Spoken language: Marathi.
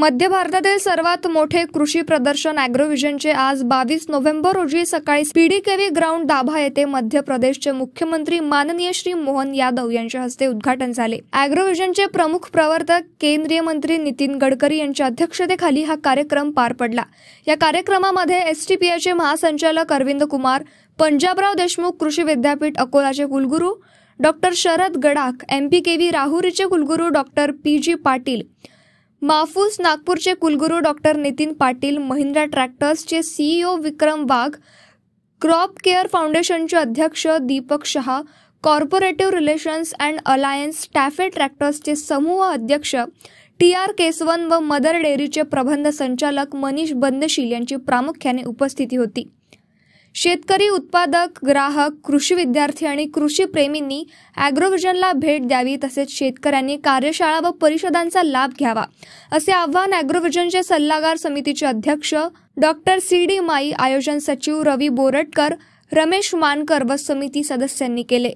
मध्य भारतातील सर्वात मोठे कृषी प्रदर्शन अॅग्रोव्हिजनचे आज 22 नोव्हेंबर रोजी सकाळी पीडीकेव्ही ग्राउंड दाभा येथे मध्य प्रदेशचे मुख्यमंत्री माननीय श्री मोहन यादव यांच्या हस्ते उद्घाटन झाले। अॅग्रोव्हिजनचे प्रमुख प्रवर्तक केंद्रीय मंत्री नितीन गडकरी यांच्या अध्यक्षतेखाली हा कार्यक्रम पार पडला। या कार्यक्रमामध्ये एसटीपीआयचे महासंचालक अरविंद कुमार, पंजाबराव देशमुख कृषी विद्यापीठ अकोलाचे कुलगुरू डॉक्टर शरद गडाख, एमपीकेव्ही राहुरीचे कुलगुरू डॉक्टर पीजी पाटील, माफूस नागपूरचे कुलगुरू डॉक्टर नितीन पाटील, महिंद्रा ट्रॅक्टर्सचे CEO Vikram Wagh, crop care फाउंडेशनचे अध्यक्ष Deepak Shah, corporative relations and alliance TAFE ट्रॅक्टर्सचे समूह अध्यक्ष TR केसवन व मदर डेअरीचे प्रबंध संचालक मनीष बंदशील यांची प्रामुख्याने उपस्थिती होती। शेतकरी, उत्पादक, ग्राहक, कृषी विद्यार्थी आणि कृषी प्रेमींनी अॅग्रोव्हिजनला भेट द्यावी, तसेच शेतकऱ्यांनी कार्यशाळा व परिषदांचा लाभ घ्यावा, असे आवाहन अॅग्रोव्हिजनचे सल्लागार समितीचे अध्यक्ष डॉक्टर CD माई, आयोजन सचिव रवी बोरटकर, रमेश मानकर व समिती सदस्यांनी केले।